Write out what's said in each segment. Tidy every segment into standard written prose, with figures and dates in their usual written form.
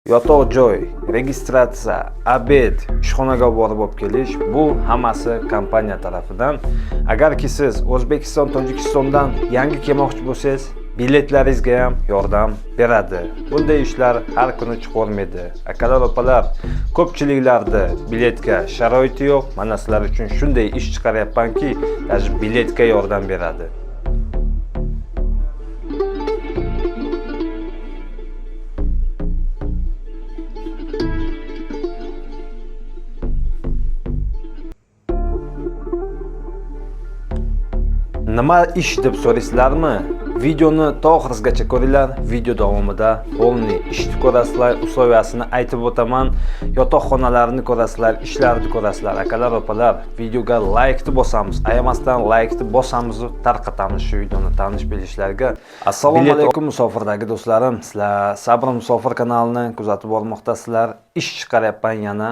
yotoq joy, registratsiya, obed, ishxonaga borib olib kelish bu hammasi kompaniya tarafidan. Agarki siz O'zbekiston, Tojikistondan yangi kelmoqchi bo'lsangiz, biletlaringizga ham yordam beradi. Bunday ishlar har kuni chiqavermaydi. Akalar, opalar, ko'pchiliklarda biletga sharoiti yo'q. Mana sizlar uchun shunday ish chiqaryapmanki, даже biletga yordam beradi. Nima ish deb so'raysizlarmi? Videoni to oxirigacha ko'ringlar. Video davomida polni ishni ko'rasizlar, usloviyasini aytib o'taman. Yotoqxonalarni ko'rasizlar, ishlarni ko'rasizlar. Akalar, opalar, videoga like deb bosamiz. Ayamasdan like deb bosamiz, tarqatamiz shu videoni tanish bilishlarga. Assalomu alaykum musofirdagi do'stlarim. Sizlar Sabr Musofir kanalini kuzatib bormoqdasizlar. Ish chiqaryapman yana.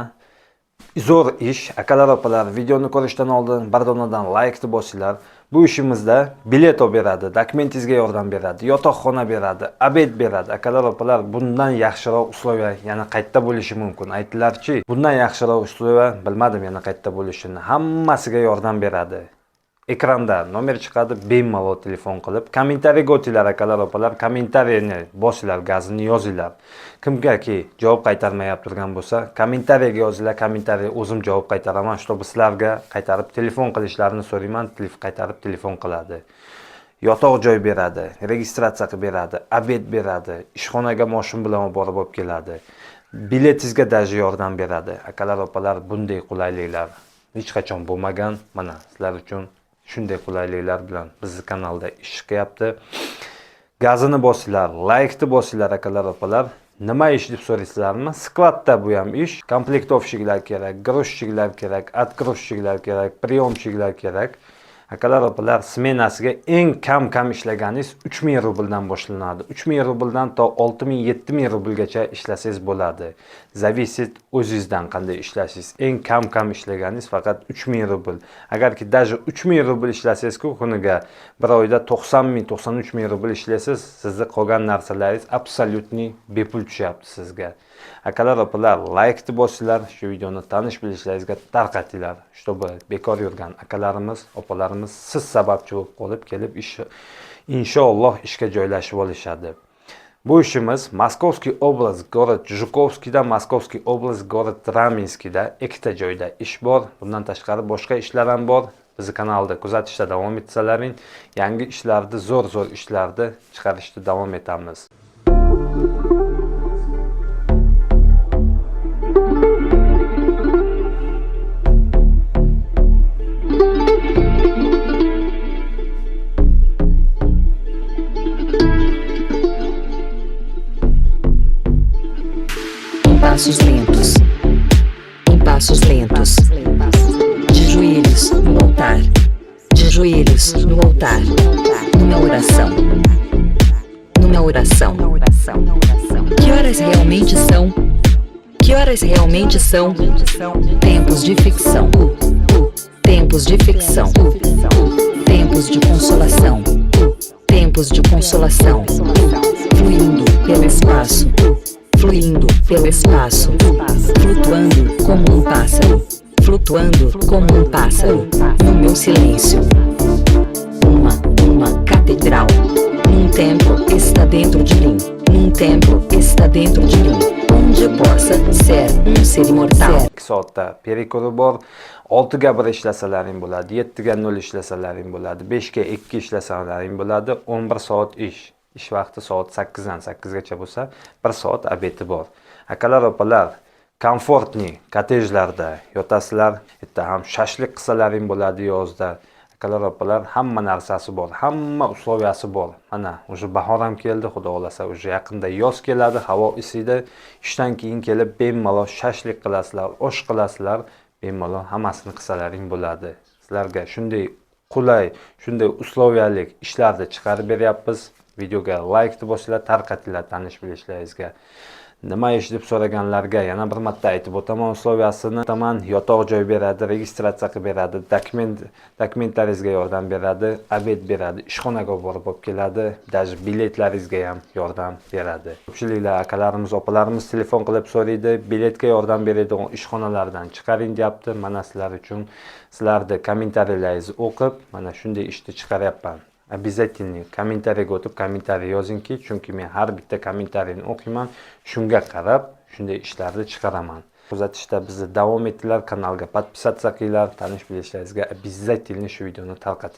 Zo'r ish. Akalar, opalar, videoni ko'rishdan oldin bir donadan like deb bosinglar. Bu ishimizda bilet beradi, dokumentingizga yordam beradi, yotoqxona beradi, obed beradi. Akalar, opalar, bundan yaxshiroq usloviya yana qayerda bo'lishi mumkin? Aytdilarchi, bundan yaxshiroq usloviya bilmadim yana qayerda bo'lishini. Hammasiga yordam beradi. Ekranda nomer chiqadi, bemalol telefon qilib, kommentariyaga o'tinglar akalar, opalar, kommentariyani bosinglar, gazini yozinglar. Kimgaki javob qaytarmayap turgan bo'lsa, kommentariyaga yozinglar, kommentariya o'zim javob qaytaraman, чтобы sizlarga qaytarib telefon qilishlarini so'rayman, qaytarib telefon qiladi. Yotoq joy beradi, registratsiya qilib beradi, obed beradi, ishxonaga moshin bilan borib olib keladi. Biletingizga даже yordam beradi. Akalar, opalar, bunday qulayliklar hech qachon bo'lmagan. Mana sizlar uchun shunday qulayliklar bilan bizning kanalda ish chiqyapti. Gazini bosinglar, like bosinglar akalar, opalar. Nima ish deb so'raysizlarmi? Skladda bu ham ish. Komplektovщикlar kerak, грузчиклар kerak, отгрузчиклар kerak, приемчиклар kerak. Akalar, opalar, smenasiga eng kam ishlaganingiz 3000 rubldan boshlanadi. 3000 rubldan to 6000, 7000 rublgacha ishlasangiz bo'ladi. Zavisit o'zingizdan qanday ishlashingiz. Eng kam ishlaganingiz faqat 3000 rubl. Agarki даже 3000 rubl ishlasangiz-ku, kuniga bir oyda 90000, 93000 rubl ishlasangiz, sizni qolgan narsalaringiz absolutni bepul tushyapti sizga. Akalar, opalar, like bosinglar, shu videoni tanish bilishlaringizga tarqatinglar, чтобы bekor yurgan akalarimiz, opalarimiz siz sababchi bo'lib qolib kelib inshaalloh ishga joylashib olishadi. Bu ishimiz Moskovskiy oblast, город Жуковскийda, Moskovskiy oblast, город Raminskiyda ikkita joyda ish bor. Bundan tashqari boshqa ishlar ham bor. Bizni kanalda kuzatishda davom etsalaring, yangi ishlarni, zo'r ishlarni chiqarishda davom etamiz. Passos lentos, em passos lentos, de joelhos no altar, de joelhos no altar, numa oração, numa oração. Que horas realmente são? Que horas realmente são? Tempos de ficção, tempos de ficção, tempos de consolação, tempos de consolação, fluindo pelo espaço. Fluindo pelo espaço, flutuando como um pássaro, flutuando como um pássaro, no meu silêncio. Uma catedral, num templo está dentro de mim, num templo está dentro de mim, onde eu possa ser um ser imortal. 2 soatda perikodu bor. 6 ga 1 ishlasalaring bo'ladi, 7 ga 0 ishlasalaring bo'ladi, 5 ga 2 ishlasalaring bo'ladi, 11 soat ish. Ish vaqti soat 8 dan 8 gacha bo'lsa, 1 soat obedi bor. Akalar, opalar, komfortli kottejlarda yotasizlar, yerda ham shashlik qilsalaring bo'ladi yozda. Akalar, opalar, hamma narsasi bor, hamma usloviyasi bor. Mana, o'sha bahor ham keldi, xudo xolasa, o'sha yaqinda yoz keladi, havo isiydi. Ishdan keyin kelib bemalol shashlik qilasizlar, osh qilasizlar, bemalol hammasini qilsalaring bo'ladi. Sizlarga shunday qulay, shunday usloviyalik ishlarni chiqarib beryapmiz. Videoga like bosinglar, tarqatinglar tanish bilishlaringizga. Nima ish deb so'raganlarga yana bir marta aytib o'taman, usloviyasini aytaman. Yotoq joy beradi, registratsiya qilib beradi, dokumentlaringizga yordam beradi, obed beradi, ishxonaga borib olib keladi, даже biletlaringizga ham yordam beradi. Ko'pchiliklar akalarimiz, opalarimiz telefon qilib so'raydi, biletga yordam beradigan ishxonalardan chiqaring deyapti. Mana sizlar uchun sizlarni kommentariyaringizni o'qib, mana shunday ishni chiqaryapman. Обязательно kommentariyaga o'tib kommentariy yozingki, chunki men har bitta kommentariyni o'qiyman, shunga qarab shunday ishlarni chiqaraman. Kuzatishda bizni davom etinglar, kanalga podpisatsiya qilinglar, tanish bilishlaringizga обязательно shu videoni tarqating.